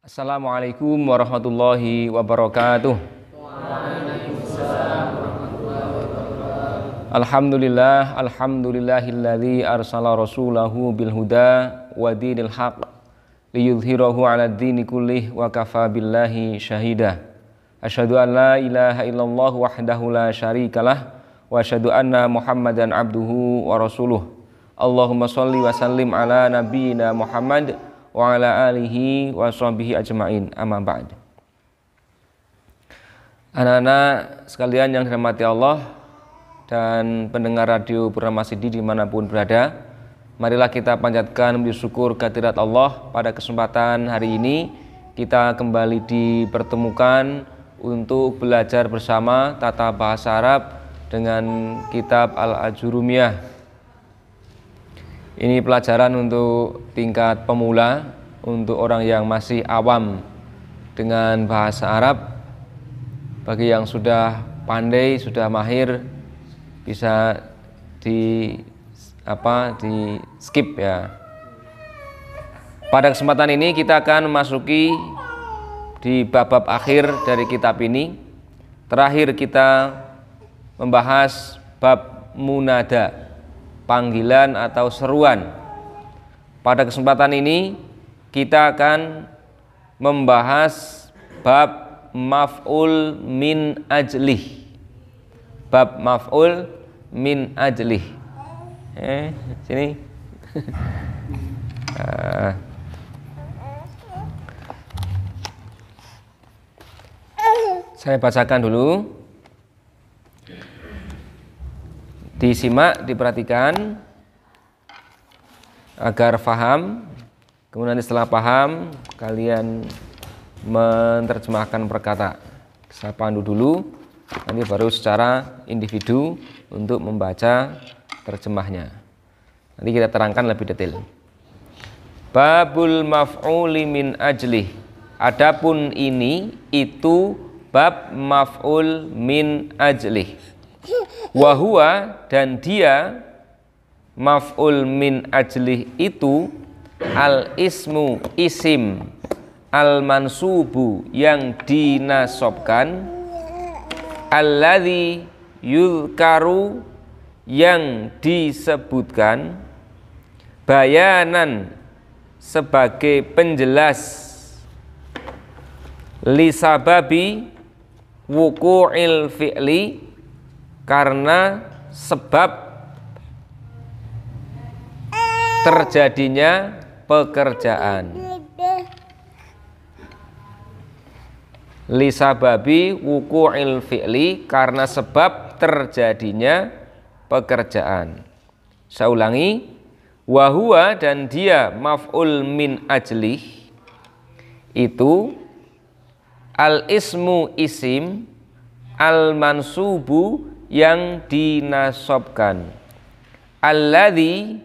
Assalamualaikum warahmatullahi wabarakatuh. Alhamdulillahilladzi arsala rasulahu bil huda wa dinil haq liyudhhirahu 'ala ad-dini kullih wa kafa billahi syahida. Asyhadu an la ilaha illallah wahdahu la syarikalah wa asyhadu anna Muhammadan abduhu wa rasuluh. Allahumma shalli wa sallim ala nabiyyina Muhammad wa ala alihi wa sahbihi ajma'in, amma ba'd. Anak-anak sekalian yang dirahmati Allah dan pendengar radio Purnama Sidi dimanapun berada, marilah kita panjatkan puji syukur kehadirat Allah. Pada kesempatan hari ini kita kembali dipertemukan untuk belajar bersama tata bahasa Arab dengan kitab Al-Ajurumiyah. Ini pelajaran untuk tingkat pemula, untuk orang yang masih awam dengan bahasa Arab. Bagi yang sudah pandai, sudah mahir, bisa di skip ya. Pada kesempatan ini kita akan memasuki di bab-bab akhir dari kitab ini. Terakhir kita membahas bab munada, panggilan atau seruan. Pada kesempatan ini kita akan membahas bab maf'ul min ajlih. Bab maf'ul min ajlih. Sini. Saya bacakan dulu. Disimak, diperhatikan agar paham. Kemudian setelah paham, kalian menerjemahkan perkata. Saya pandu dulu, nanti baru secara individu untuk membaca terjemahnya. Nanti kita terangkan lebih detail. Babul maf'uli min ajlih. Adapun ini itu bab maf'ul min ajlih. Wahua, dan dia maf'ul min ajlih itu al ismu isim, al mansubu yang dinasobkan, alladzi yuzkaru yang disebutkan, bayanan sebagai penjelas, lisababi wuqu'il fi'li karena sebab terjadinya pekerjaan. Lisababi wuqu'il fi'li karena sebab terjadinya pekerjaan. Saya ulangi, wahua, dan dia maf'ul min ajlih itu al ismu isim, al mansubu yang dinasobkan, alladzi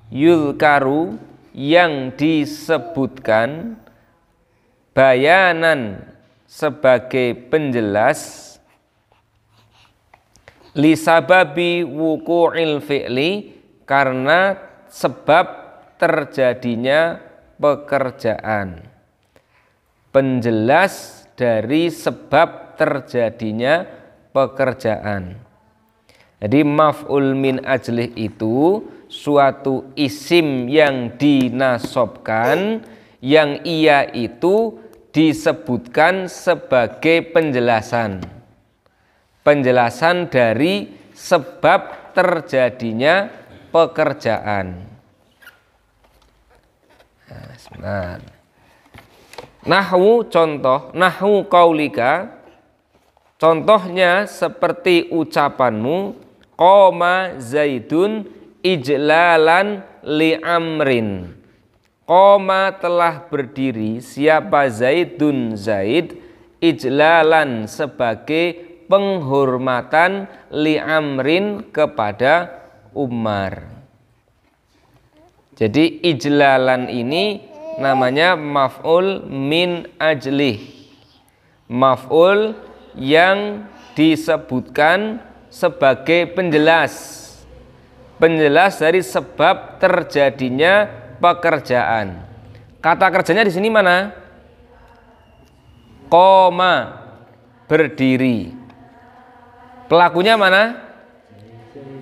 yuzkaru yang disebutkan, bayanan sebagai penjelas, lisababi wuqu'il fi'li karena sebab terjadinya pekerjaan. Penjelas dari sebab terjadinya pekerjaan. Jadi maf'ul min ajlih itu suatu isim yang dinasobkan, yang ia itu disebutkan sebagai penjelasan. Penjelasan dari sebab terjadinya pekerjaan. Nah, sebentar. Nahwu, contoh, nahwu qaulika, contohnya seperti ucapanmu, qoma zaidun ijlalan li amrin. Qoma telah berdiri, siapa zaidun zaid, ijlalan sebagai penghormatan, li amrin kepada Umar. Jadi ijlalan ini namanya maf'ul min ajlih. Maf'ul yang disebutkan sebagai penjelas, penjelas dari sebab terjadinya pekerjaan. Kata kerjanya di sini mana? Qoma berdiri. Pelakunya mana?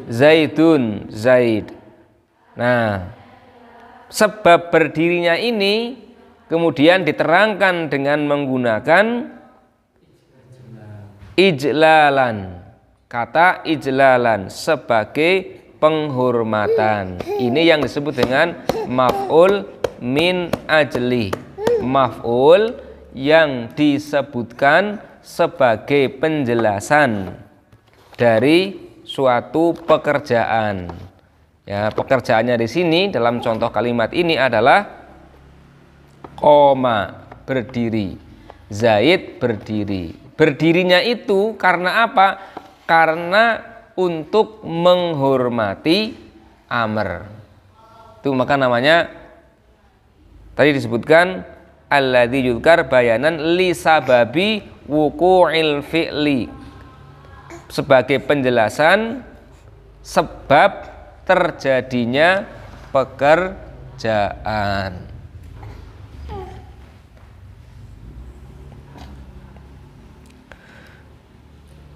Zaidun, Zaid. Nah, sebab berdirinya ini kemudian diterangkan dengan menggunakan ijlalan. Kata ijlalan sebagai penghormatan. Ini yang disebut dengan maf'ul min ajli. Maf'ul yang disebutkan sebagai penjelasan dari suatu pekerjaan. Ya, pekerjaannya di sini dalam contoh kalimat ini adalah qoma berdiri, Zaid berdiri. Berdirinya itu karena apa? Karena untuk menghormati Amr. Itu maka namanya tadi disebutkan alladzi yuzkar bayanan li sababi wuqu'il fi'li, sebagai penjelasan sebab terjadinya pekerjaan.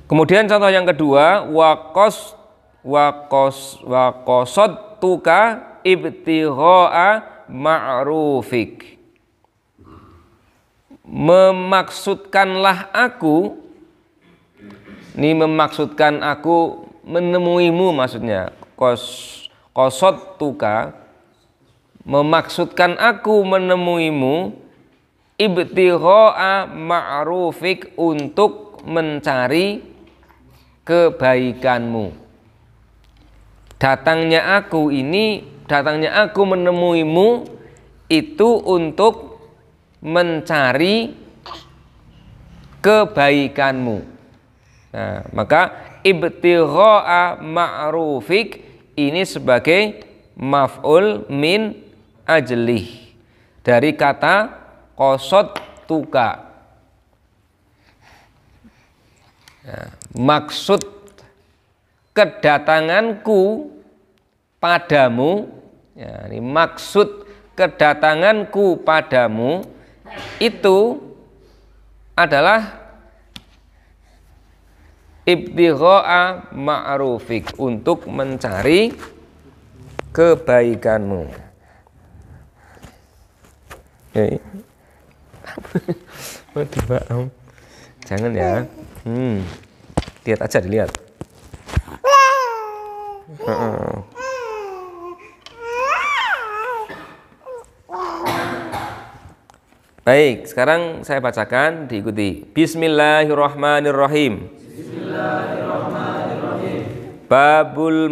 Kemudian contoh yang kedua, waqasad tuka ibtigha'a ma'rufik. Memaksudkanlah aku, ini memaksudkan aku menemuimu maksudnya. Qasad tuka, memaksudkan aku menemuimu, ibtigha'a ma'rufik, untuk mencari kebaikanmu. Datangnya aku menemuimu itu untuk mencari kebaikanmu. Nah, maka ibtigha'a ma'rufik ini sebagai maf'ul min ajlih dari kata qasad tuka. Nah, maksud kedatanganku padamu, ya, ini maksud kedatanganku padamu itu adalah ibtigha'a ma'rufik, untuk mencari kebaikanmu. Jangan ya. Lihat aja, dilihat. Baik, sekarang saya bacakan, diikuti. Bismillahirrahmanirrahim. Bismillahirrahmanirrahim. Babul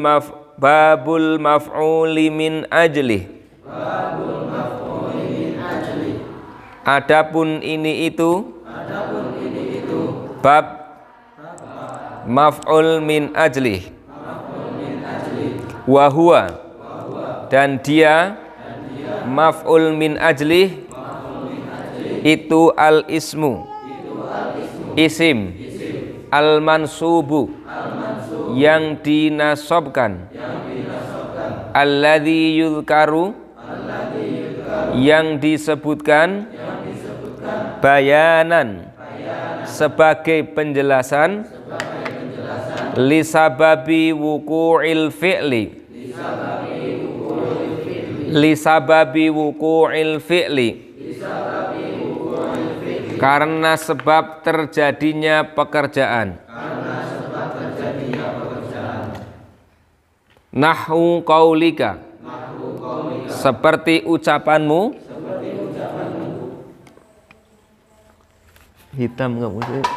maf'uli min ajlih. Babul maf'uli min ajlih. Adapun ini itu. Bab maf'ul min ajlih. Wa huwa, dan dia maf'ul min ajlih itu al ismu, isim, al mansubu, yang dinasobkan, alladzi yuzkaru, yang disebutkan, bayanan, sebagai penjelasan, lisababi wuqu'il fi'li, lisababi wuqu'il fi'li, karena sebab terjadinya pekerjaan. Nahwu qaulika, seperti ucapanmu. Hitam nggak maksudnya?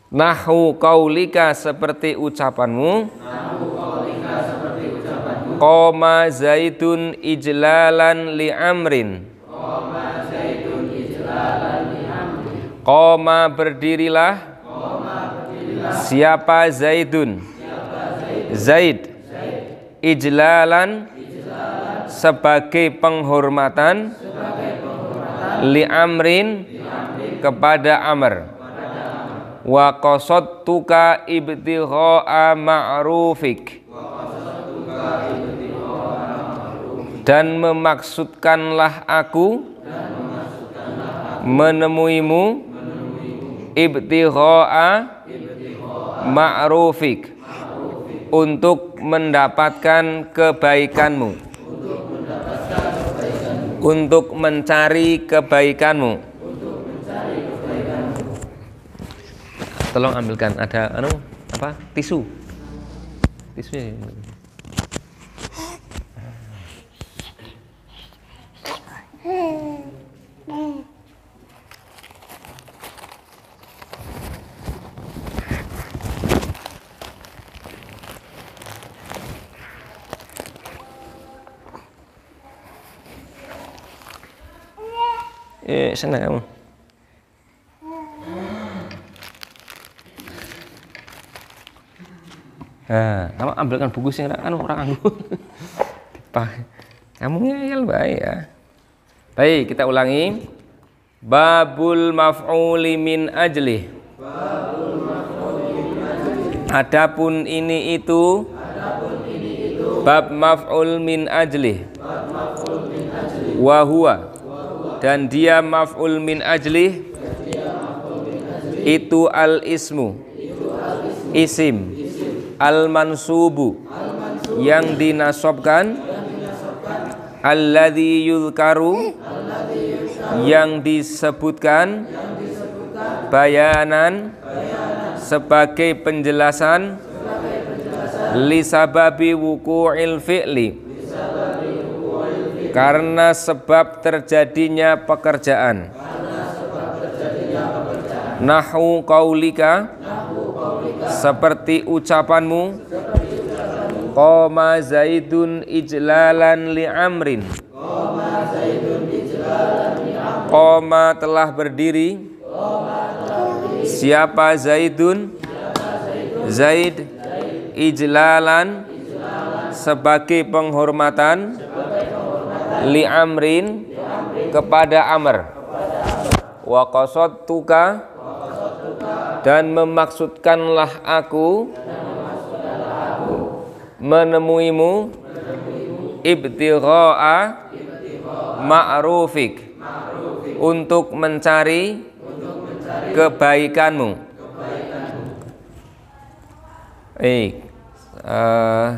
Nahwu qaulika, seperti ucapanmu. Qoma Zaidun ijlalan li amrin. Qoma berdirilah. Siapa Zaidun? Zaid. Ijlalan, sebagai penghormatan. Li amrin, kepada Amr. Wa qasadtuka ibtigha'a ma'rufik, dan memaksudkanlah aku menemuimu ibtigha'a ma'rufik, untuk mendapatkan kebaikanmu, untuk mencari kebaikanmu. Tolong ambilkan, ada tisu ya. Sana kamu. Kamu ambilkan buku sing orang anggu. Kamu ngeyel baik ya. Baik, kita ulangi. Babul maf'uli min ajlih. Adapun ini itu bab maf'ul min ajlih. Wa huwa, dan dia maf'ul min ajlih itu al-ismu, isim, al-mansubu, yang dinasobkan, alladzi yuzkaru, yang disebutkan, bayanan, sebagai penjelasan, lisababi wuku'il fi'li, karena sebab terjadinya pekerjaan. Nahu qaulika, seperti ucapanmu, qoma zaidun ijlalan li amrin. Qoma telah berdiri. Siapa Zaidun? Zaid, ijlalan, sebagai penghormatan, li amrin, kepada Amr. Wa qasadtuka, dan memaksudkanlah aku menemuimu ibtigha'a ma'rufik, untuk mencari kebaikanmu.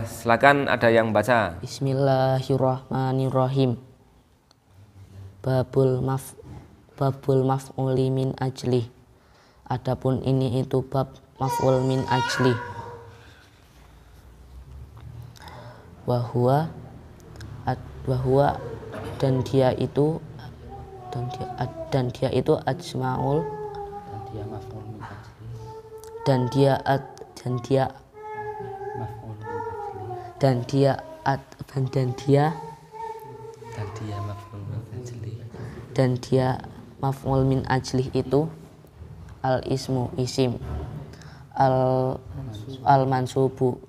Silakan, ada yang baca. Bismillahirrahmanirrahim. Babul maf'uli min ajli. Adapun ini itu bab maf'ul min ajli. Wahua, dan dia itu ajmaul, dan dia maf'ul min ajlih itu al ismu, isim, al mansubu,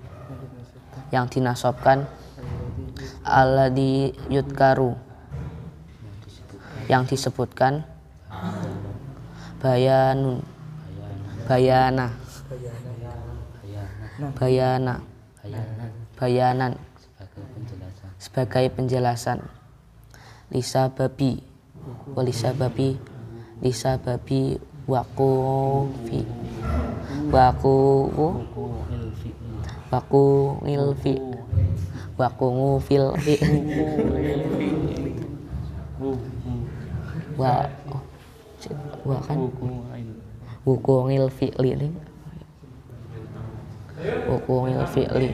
yang dinasobkan, alladzi yudkaru, yang disebutkan, bayanan, sebagai penjelasan, lisababi wuku'il fi'li.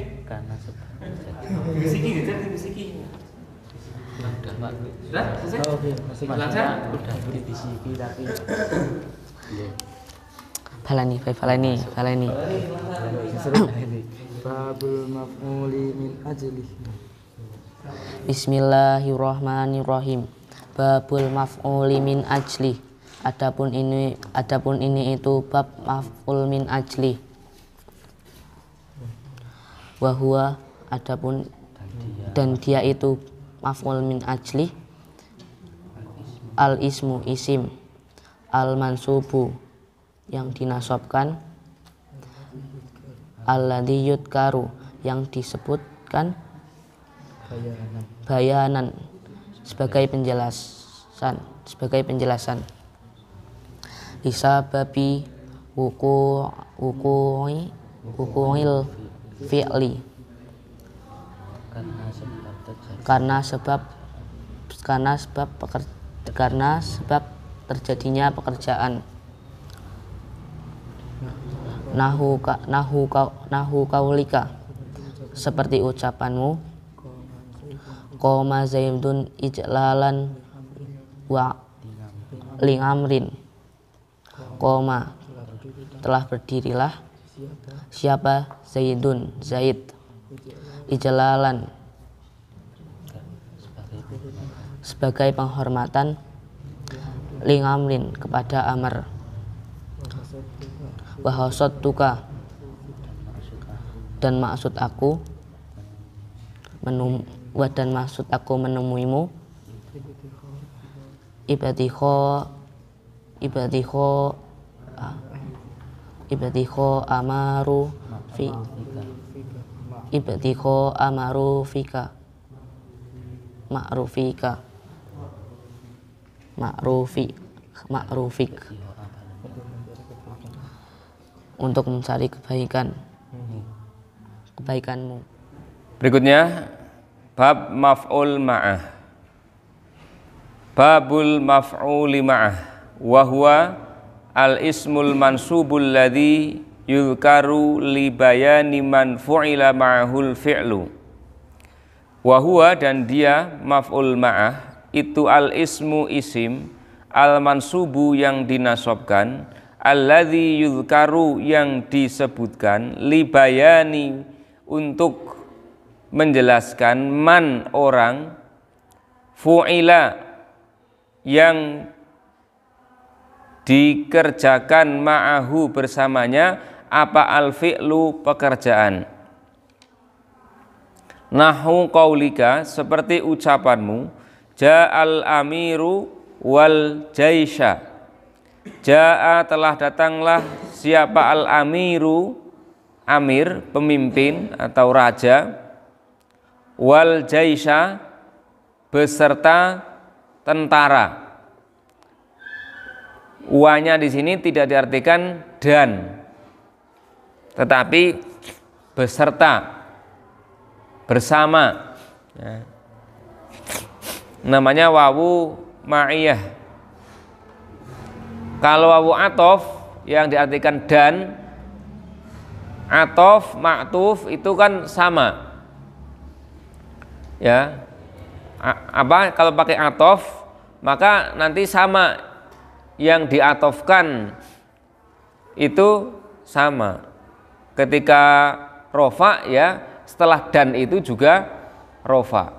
Falani. Babul maf'uli min ajlih. Bismillahirrahmanirrahim. Babul maf'uli min ajlih. Adapun ini itu bab maf'ul min ajlih. Wahua, adapun dan dia itu maf'ul min ajlih, al ismu, isim, al mansubu, yang dinasobkan, alladzi yudkaru, yang disebutkan, bayanan, sebagai penjelasan. Bisa babi wuku'il fi'li, karena sebab terjadinya pekerjaan. Nahu kaulika, seperti ucapanmu, qoma zaidun ijlalan wa lingamrin. Qoma, telah berdirilah siapa? Zaidun, Zaid, ijlalan, sebagai penghormatan, lingamrin, kepada Amr. Wahasatuka, dan maksud aku menemuimu, ibadikho amaru fika ma'rufik, untuk mencari kebaikanmu. Berikutnya bab maf'ul ma'ah. Babul maf'uli ma'ah wa huwa al-ismul mansubul ladzi yuzkaru li bayani man fu'ila ma'ahul fi'lu. Wa huwa, dan dia maf'ul ma'ah itu al-ismu isim, al-mansubu yang dinasobkan, alladzi yuzkaru yang disebutkan, li bayani untuk menjelaskan, man orang, fu'ila yang dikerjakan, ma'ahu bersamanya, apa al-fi'lu pekerjaan. Nahu qaulika, seperti ucapanmu, ja'al amiru wal jaisha. Ja'a, telah datanglah siapa? Al-amiru, amir, pemimpin atau raja, wal jaisha, beserta tentara. Wanya di sini tidak diartikan dan, tetapi beserta, bersama, ya. Namanya wawu ma'iyah. Kalau wawu atof yang diartikan dan, atof, ma'tuf itu kan sama, ya. Kalau pakai atof maka nanti sama, yang diatofkan itu sama. Ketika rofa, ya, setelah dan itu juga rofa.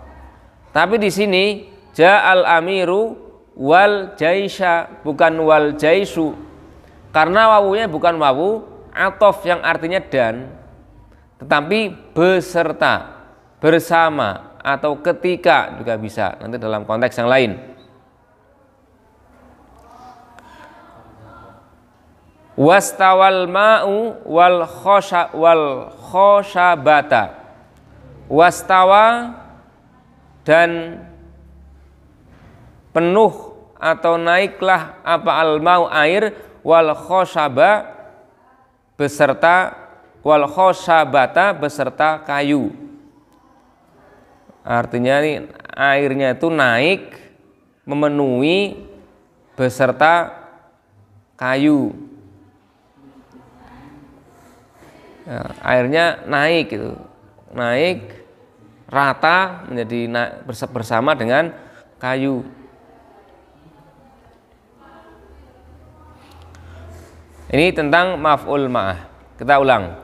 Tapi di sini ja'al amiru wal jaisha, bukan wal jaisu, karena wawunya bukan wawu atof yang artinya dan, tetapi beserta, bersama, atau ketika juga bisa, nanti dalam konteks yang lain. Wastawal ma'u wal khoshabata. Wastawa, dan penuh atau naiklah apa al-ma'u air, wal khoshaba beserta, wal khoshabata beserta kayu. Artinya ini airnya itu naik memenuhi beserta kayu. Ya, airnya naik gitu, naik rata menjadi bersama dengan kayu. Ini tentang maf'ul ma'ah. Kita ulang.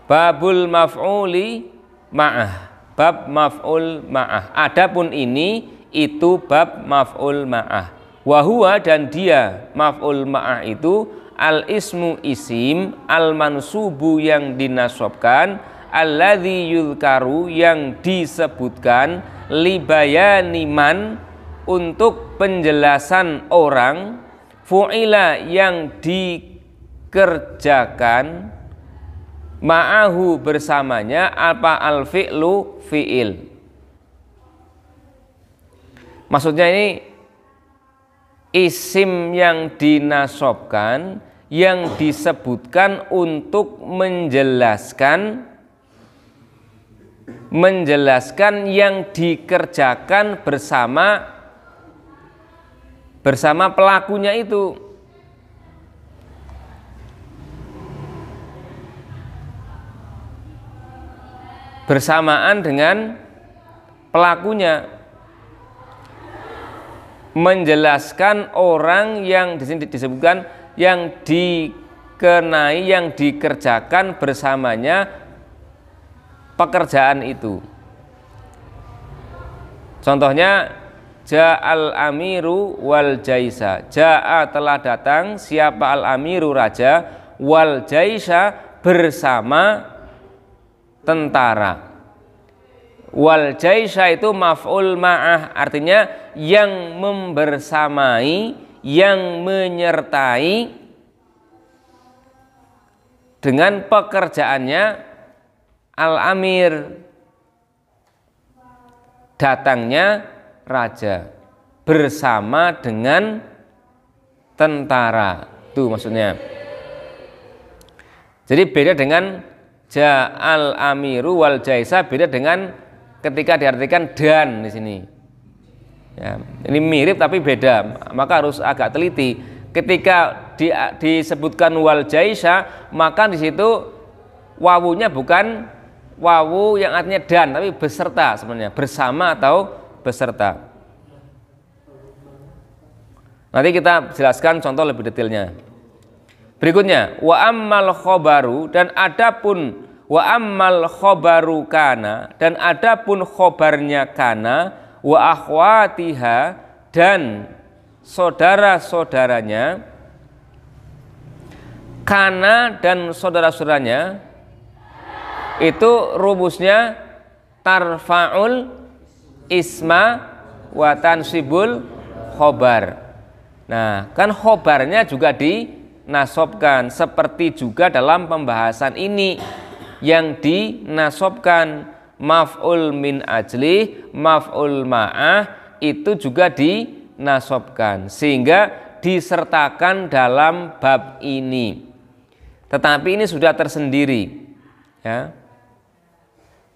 Babul maf'uli ma'ah. Bab maf'ul ma'ah. Adapun ini itu bab maf'ul ma'ah. Wahuwa, dan dia maf'ul ma'ah itu al-ismu isim, al-mansubu yang dinasobkan, alladzi yuzkaru yang disebutkan, libayani man untuk penjelasan orang, fu'ila yang dikerjakan, ma'ahu bersamanya, apa al-fi'lu, fi'il. Maksudnya isim yang dinasobkan yang disebutkan untuk menjelaskan yang dikerjakan bersama pelakunya itu. Bersamaan dengan pelakunya, menjelaskan orang yang di sini disebutkan yang dikenai, yang dikerjakan bersamanya pekerjaan itu. Contohnya ja'al amiru wal jaisa. Ja'a telah datang siapa al amiru raja, wal jaisa bersama tentara. Wal jaisa itu maf'ul ma'ah, artinya yang membersamai, yang menyertai dengan pekerjaannya al-amir, datangnya raja bersama dengan tentara. Itu maksudnya. Jadi beda dengan ja'al amiru wal jaisa, beda dengan ketika diartikan dan di sini. Ya, ini mirip tapi beda, maka harus agak teliti. Ketika disebutkan wal jaisa, maka di situ wawunya bukan wawu yang artinya dan, tapi beserta sebenarnya, bersama atau beserta. Nanti kita jelaskan contoh lebih detailnya. Berikutnya, wa ammal khobaru, dan adapun wa ammal khobaru kana, dan adapun khobarnya kana, wa akhwatiha, dan saudara-saudaranya. Kana dan saudara-saudaranya itu rumusnya tarfa'ul isma wa tansibul khobar. Nah, kan khobarnya juga dinasobkan, seperti juga dalam pembahasan ini yang dinasobkan maf'ul min ajlih, maf'ul ma'ah itu juga dinasobkan, sehingga disertakan dalam bab ini. Tetapi ini sudah tersendiri, ya.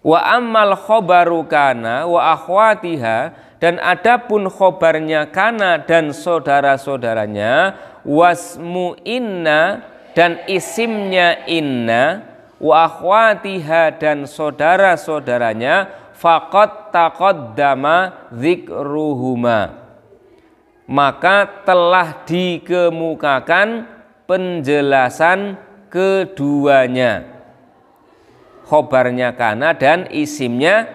Wa ammal khobaru kana wa akhwatiha, dan adapun khobarnya kana dan saudara-saudaranya, wasmu inna, dan isimnya inna, wa akhwatiha, dan saudara-saudaranya, faqad taqaddama dzikruhuma, maka telah dikemukakan penjelasan keduanya, khobarnya kana dan isimnya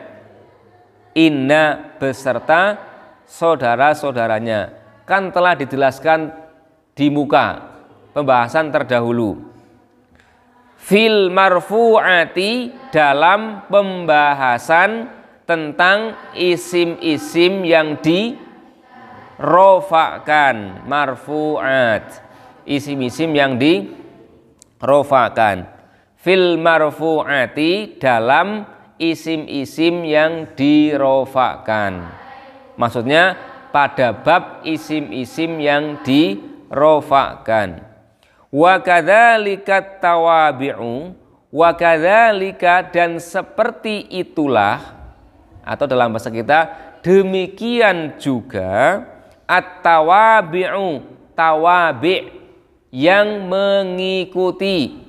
inna beserta saudara-saudaranya, kan telah dijelaskan di muka pembahasan terdahulu. Fil marfu'ati, dalam pembahasan tentang isim-isim yang dirofa'kan, marfu'at, isim-isim yang dirofa'kan. Fil marfu'ati, dalam isim-isim yang dirofa'kan, maksudnya pada bab isim-isim yang dirofa'kan. Wa kadzalika tawabi'u, wa kadzalika, dan seperti itulah, atau dalam bahasa kita demikian juga, at-tawabi'u, tawabi', yang mengikuti.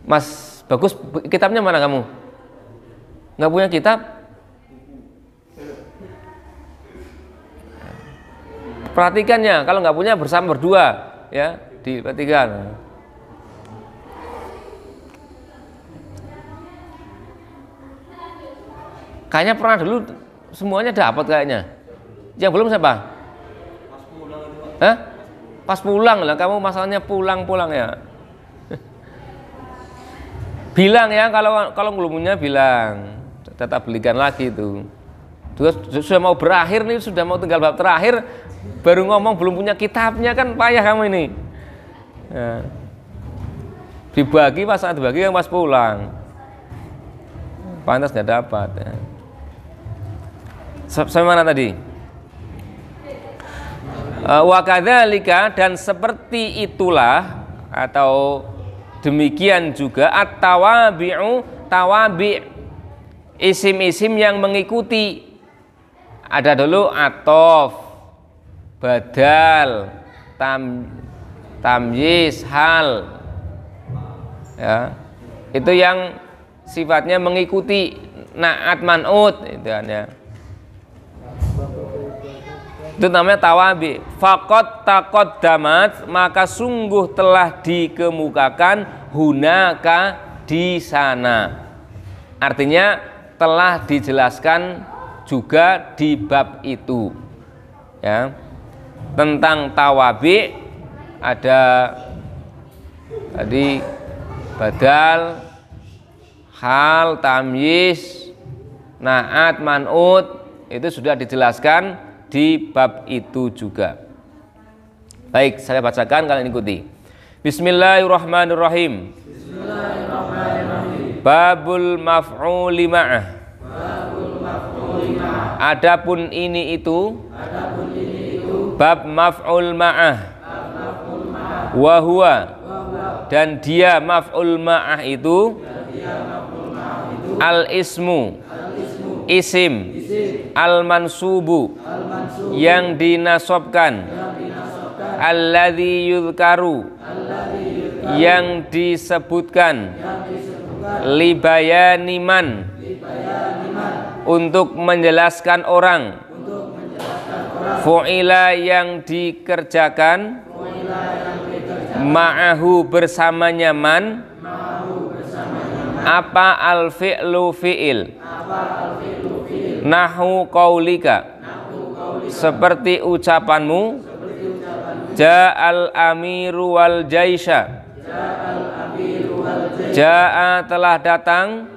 Mas Bagus, kitabnya mana kamu? Nggak punya kitab? Perhatikannya, kalau nggak punya bersama berdua, ya, diperhatikan. Kayaknya pernah dulu semuanya dapat kayaknya. Yang belum siapa? Pas pulang itu, Pak. Hah? Pas pulang lah, kamu masalahnya pulang ya. Bilang ya, kalau belum punya bilang, tetap belikan lagi itu. Sudah mau berakhir nih, sudah mau tinggal bab terakhir, baru ngomong belum punya kitabnya, kan payah kamu ini. Ya. Dibagi pas saat dibagi yang pas pulang, pantas nggak dapat. Ya. Sampai mana tadi? Wa kadzalika, dan seperti itulah atau demikian juga at-tawabi'u, tawabi' isim-isim yang mengikuti. Ada dulu atof, badal, tamyiz, hal, ya, itu yang sifatnya mengikuti naat man'ut, itu kan ya. Itu namanya tawabi. Faqad taqaddamat, maka sungguh telah dikemukakan hunaka, di sana. Artinya telah dijelaskan juga di bab itu, ya. Tentang tawabi ada tadi badal, hal, tamyiz, naat, man'ut, itu sudah dijelaskan di bab itu juga. Baik, saya bacakan, kalian ikuti. Bismillahirrahmanirrahim. Babul maf'uli ma'ah. Adapun ini itu bab maf'ul ma'ah. Wa huwa, dan dia maf'ul ma'ah itu al ismu, isim, al mansubu, yang dinasobkan, alladzi yuzkaru, yang disebutkan, libayani man, untuk menjelaskan orang, fu'ila, yang dikerjakan, ma'ahu, bersamanya man, apa al fi'lu fi'il, nahu qaulika, seperti ucapanmu, ja'al amiru wal jaisha, ja'a, telah datang,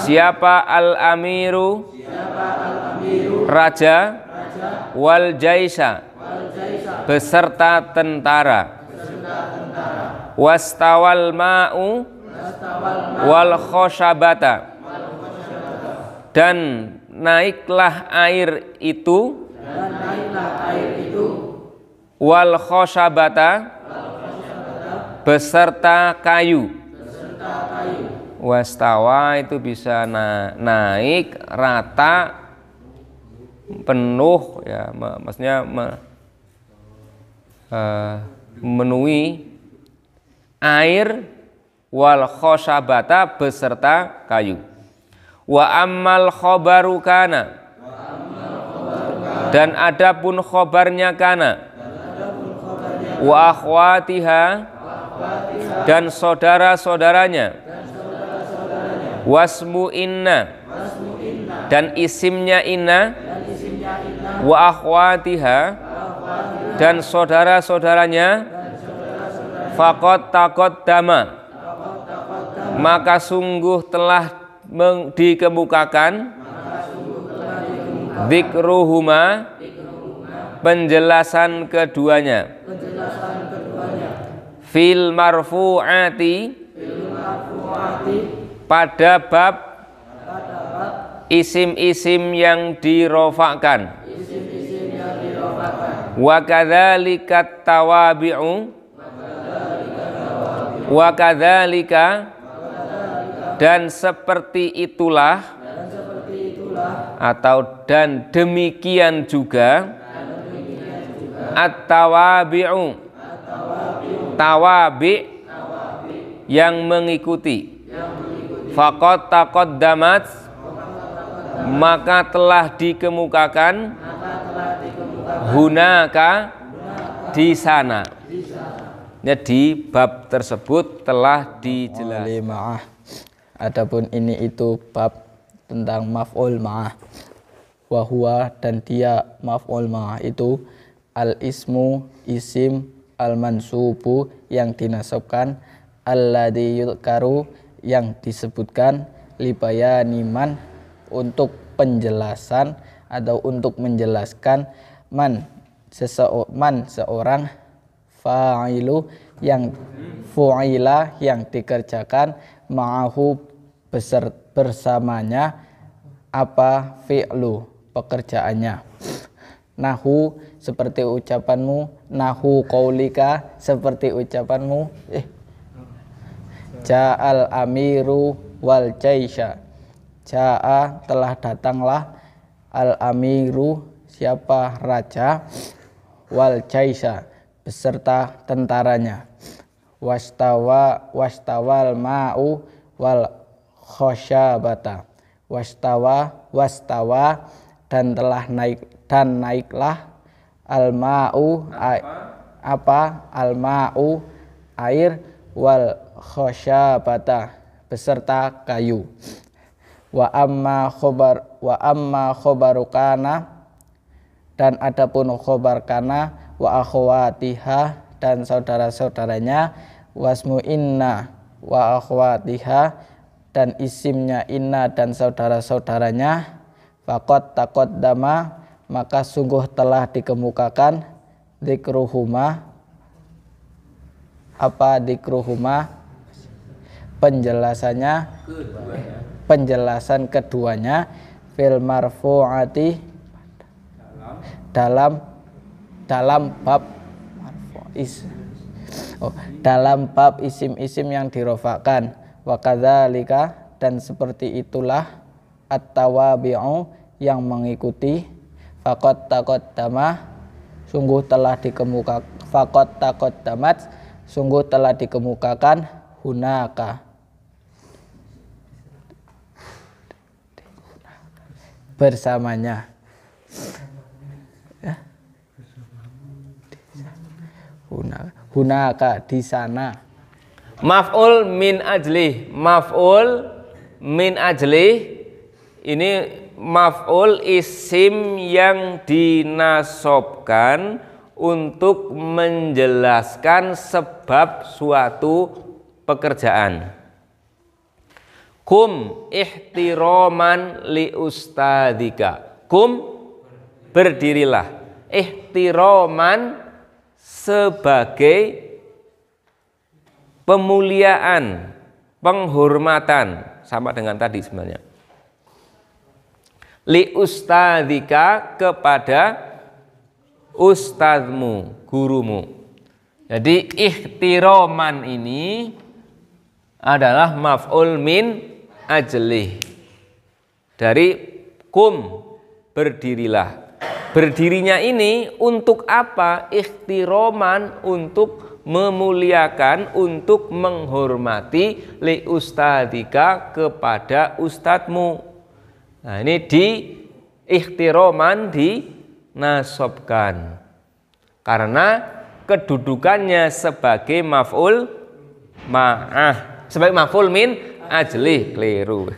siapa al amiru, raja, wal jaisha, beserta tentara, wastawal ma'u wal khoshabata, dan naiklah air itu, wal khoshabata, beserta kayu. Wastawa itu bisa naik, rata, penuh, ya, maksudnya memenuhi air, wal khoshabata, beserta kayu. Wa ammal khobaru kana, dan adapun khobarnya kana, wa akhwatiha, dan saudara-saudaranya, wasmu inna, dan isimnya inna, wa akhwatiha, dan saudara-saudaranya, faqad taqaddama, maka sungguh telah dikemukakan, dzikruhuma, penjelasan keduanya, fil marfu'ati, pada bab isim-isim yang dirofakkan, wa kadzalika tawabi'u, wa kadzalika, dan seperti itulah, atau dan demikian juga, at-tawabi'u, tawabi' yang mengikuti, faqad taqaddamat, maka telah dikemukakan, hunaka, di sana. Ya, di bab tersebut telah dijelaskan. Adapun ini itu bab tentang maf'ul ma'ah. Wa huwa, dan dia maf'ul ma'ah itu al ismu, isim, al mansubu, yang dinasabkan, alladzi yuzkaru, yang disebutkan, libayani man, untuk penjelasan atau untuk menjelaskan, man, seorang, fa'ilu, yang fu'ila, yang dikerjakan, ma'ahu, bersamanya, apa fi'lu, pekerjaannya. nahu seperti ucapanmu, nahu qaulika seperti ucapanmu, ja'al amiru wal jaisha, ja'a telah datanglah, al amiru siapa raja, wal jaisha beserta tentaranya, wastawal ma'u wal khosyabata, wastawa dan telah naiklah al ma'u al ma'u air, wal khosyabata beserta kayu. Wa amma khobaru kana dan adapun khobar kana, wa akhwatiha dan saudara-saudaranya, wasmu inna wa akhwatiha dan isimnya inna dan saudara-saudaranya, faqad taqaddama maka sungguh telah dikemukakan, dzikruhuma apa dzikruhuma penjelasan keduanya, fil marfu'ati dalam bab isim-isim yang dirofakkan, wa kadzalika dan seperti itulah at-tawabi'u yang mengikuti, faqad taqaddama sungguh telah dikemukakan, faqad taqaddamat sungguh telah dikemukakan, hunaka bersamanya, ya. Hunaka di sana. Maf'ul min ajlih, maf'ul min ajlih ini maf'ul isim yang dinasobkan untuk menjelaskan sebab suatu pekerjaan. Kum ihtiraman li ustadika, kum berdirilah, ihtiraman sebagai pemuliaan, penghormatan, sama dengan tadi sebenarnya. Li ustadzika kepada ustadzmu, gurumu. Jadi ihtiraman ini adalah maf'ul min ajlih dari kum, berdirilah. Berdirinya ini untuk apa? Ihtiraman, untuk memuliakan, untuk menghormati, li ustadzika kepada ustadzmu. Nah, ini di ihtiraman dinasobkan karena kedudukannya sebagai maf'ul ma'ah, sebagai maf'ul min ajlih, keliru.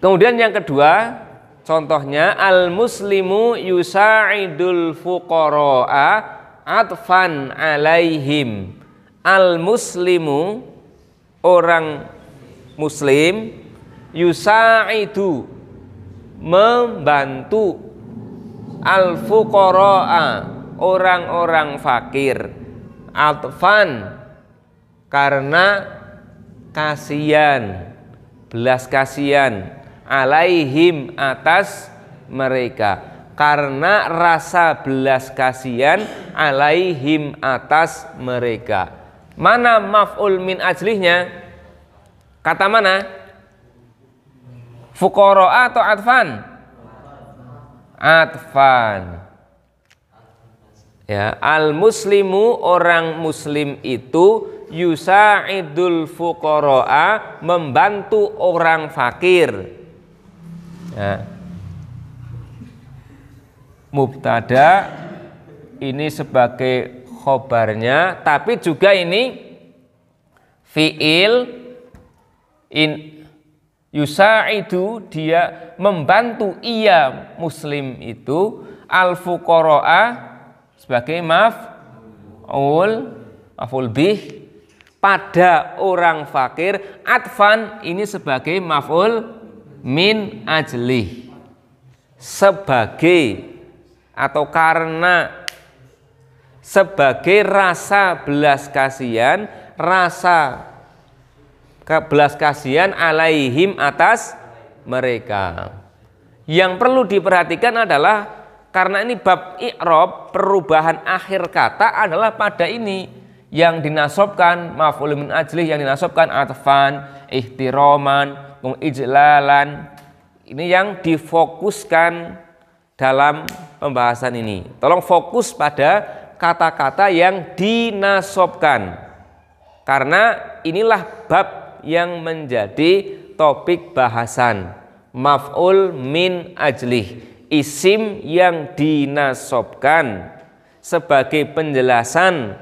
Kemudian yang kedua, contohnya al muslimu yusa'idul fuqara'a atfan alaihim. Al muslimu orang muslim, yusa'idu membantu, al fuqara'a orang-orang fakir, atfan karena kasihan, belas kasihan, alaihim atas mereka, karena rasa belas kasihan, alaihim atas mereka. Mana maf'ul min ajlihnya? Kata mana? Fuqara atau atfan? Atfan. Ya, al muslimu orang muslim itu yusa'idul fuqara'a membantu orang fakir. Ya. Mubtada ini sebagai khobarnya, tapi juga ini fi'il yusa'idu, dia membantu ia muslim itu, al fuqara'a sebagai maf'ul bih pada orang fakir, atfan ini sebagai maf'ul min ajlih, sebagai atau karena, sebagai rasa belas kasihan, rasa belas kasihan alaihim atas mereka. Yang perlu diperhatikan adalah Karena ini bab i'rab, perubahan akhir kata adalah pada ini yang dinasobkan maf'ul min ajlih, yang dinasobkan atfan, ihtiraman, ijlalan. Ini yang difokuskan dalam pembahasan ini. Tolong fokus pada kata-kata yang dinasobkan. Karena inilah bab yang menjadi topik bahasan. Maf'ul min ajlih, isim yang dinasobkan sebagai penjelasan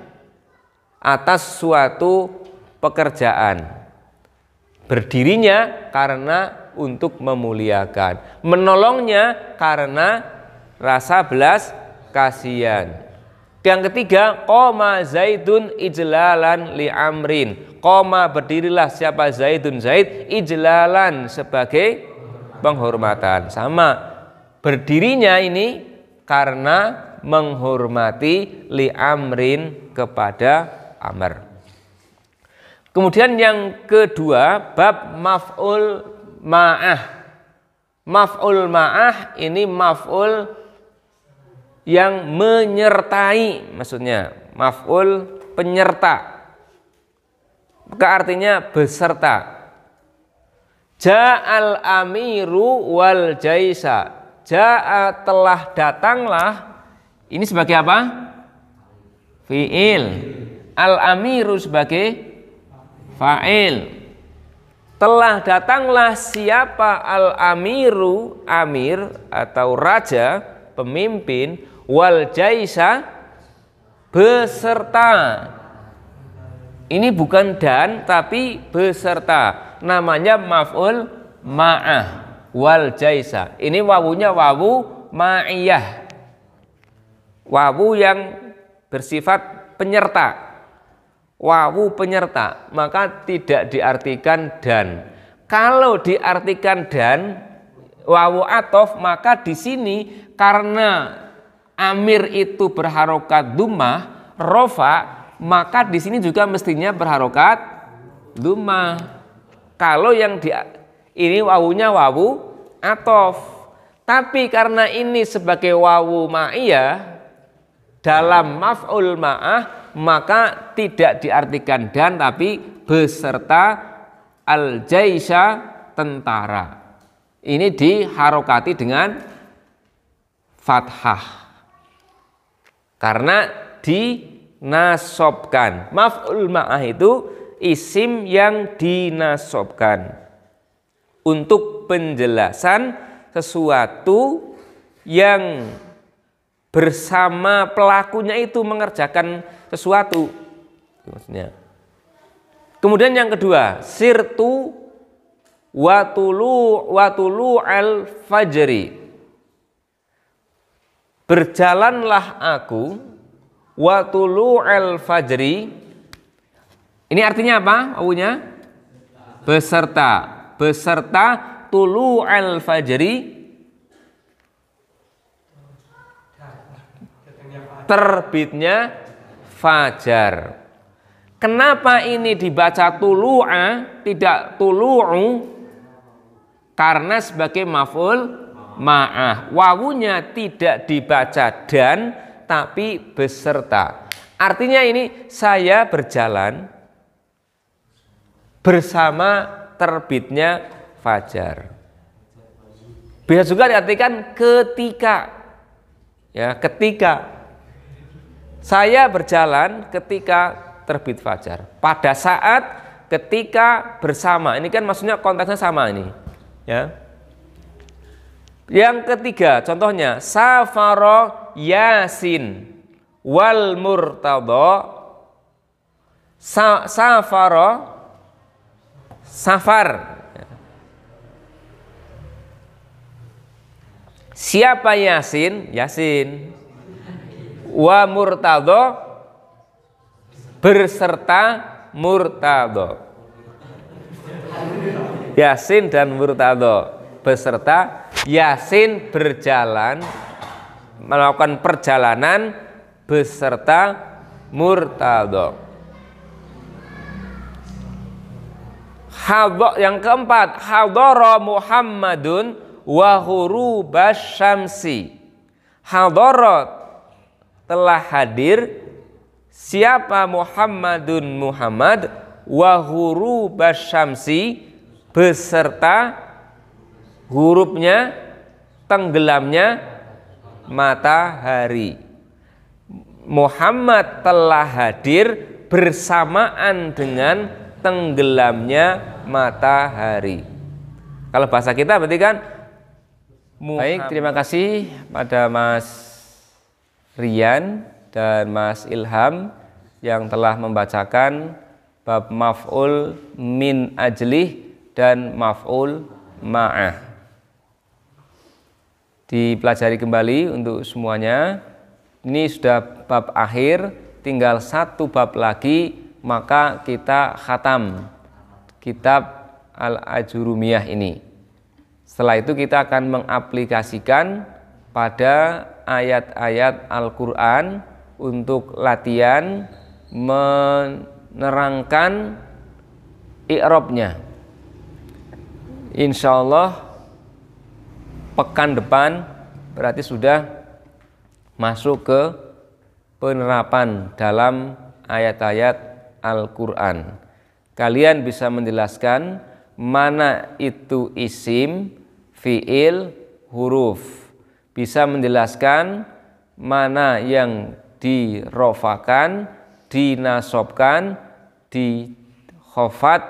atas suatu pekerjaan. Berdirinya karena untuk memuliakan, menolongnya karena rasa belas kasihan. Yang ketiga, qoma Zaidun ijlalan li amrin. Qoma, berdirilah siapa Zaidun, Zaid, ijlalan sebagai penghormatan. Sama, berdirinya ini karena menghormati li amrin kepada Amr. Kemudian yang kedua, bab maf'ul ma'ah. Maf'ul ma'ah ini maf'ul yang menyertai, maksudnya maf'ul penyerta. Maka artinya beserta. Ja'al amiru wal jaisa. Ja'a, telah datanglah. Ini sebagai apa? Fi'il. Al-amiru sebagai fa'il. Telah datanglah siapa al-amiru, amir atau raja, pemimpin, wal jaisa, beserta. Ini bukan dan tapi beserta. Namanya maf'ul ma'ah, wal jaisa. Ini wawunya wawu ma'iyah. Wawu yang bersifat penyerta. Wawu penyerta, maka tidak diartikan dan. Kalau diartikan dan, wawu atof, maka di sini karena amir itu berharokat dhammah, rofa, maka di sini juga mestinya berharokat dhammah. Kalau yang ini wawunya wawu atof, tapi karena ini sebagai wawu ma'iyah dalam maf'ul ma'ah, maka tidak diartikan dan tapi beserta al-jaisha, tentara. Ini diharokati dengan fathah karena dinasobkan. Maf'ul ma'ah itu isim yang dinasobkan untuk penjelasan sesuatu yang bersama pelakunya itu mengerjakan sesuatu, maksudnya. Kemudian yang kedua, sirtu watulu al fajri. Berjalanlah aku watulu al fajri. Ini artinya apa? Wawunya beserta. Beserta tulu al fajri, terbitnya fajar. Kenapa ini dibaca tulu'a tidak tulu'u? Karena sebagai maf'ul ma'ah, wawunya tidak dibaca dan tapi beserta. Artinya ini saya berjalan bersama terbitnya fajar. Bisa juga diartikan ketika. Ya, ketika. Saya berjalan ketika terbit fajar. Pada saat, ketika, bersama. Ini kan maksudnya konteksnya sama ini. Ya. Yang ketiga, contohnya safaro Yasin wal Murtadha. Safaro, safar. Siapa Yasin? Yasin. Wa Murtadha, berserta Murtadha. Yasin dan Murtadha beserta. Yasin berjalan, melakukan perjalanan beserta Murtadha. Yang keempat, hadara Muhammadun wa ghurubasy syamsi. Hadarat telah hadir siapa Muhammadun Muhammad wa ghurubasy syamsi beserta hurufnya tenggelamnya matahari. Muhammad telah hadir bersamaan dengan tenggelamnya matahari. Kalau bahasa kita berarti kan baik, terima kasih pada Mas Rian dan Mas Ilham yang telah membacakan bab maf'ul min ajlih dan maf'ul ma'ah. Dipelajari kembali untuk semuanya. Ini sudah bab akhir, tinggal satu bab lagi maka kita khatam kitab Al-Ajurumiyah ini. Setelah itu kita akan mengaplikasikan pada ayat-ayat Al-Quran untuk latihan menerangkan i'rabnya. Insya Allah pekan depan berarti sudah masuk ke penerapan dalam ayat-ayat Al-Quran. Kalian bisa menjelaskan mana itu isim, fi'il, huruf. Bisa menjelaskan mana yang dirofakan, dinasobkan, dikhofat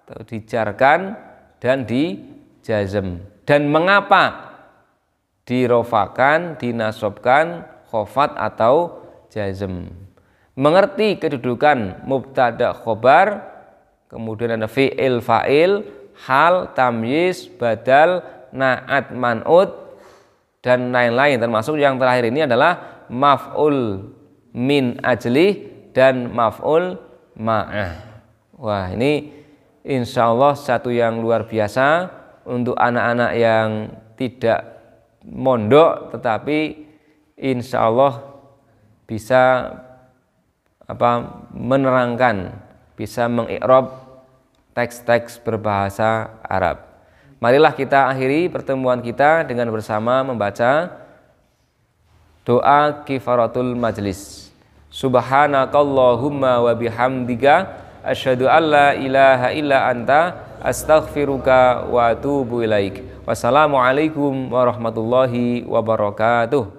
atau dijarkan, dan dijazm. Dan mengapa dirofakan, dinasobkan, khofat atau jazm. Mengerti kedudukan mubtada khobar, kemudian ada fi'il fa'il, hal, tamyiz, badal, na'at, man'ut, dan lain-lain. Termasuk yang terakhir ini adalah maf'ul min ajlih dan maf'ul ma'ah. Wah, ini insya Allah satu yang luar biasa untuk anak-anak yang tidak mondok tetapi insya Allah bisa menerangkan, bisa mengi'rab teks-teks berbahasa Arab. Marilah kita akhiri pertemuan kita dengan bersama membaca doa kifaratul majlis. Subhanakallahumma wa bihamdika asyhadu an la ilaha illa anta astaghfiruka wa atubu ilaik. Wassalamualaikum warahmatullahi wabarakatuh.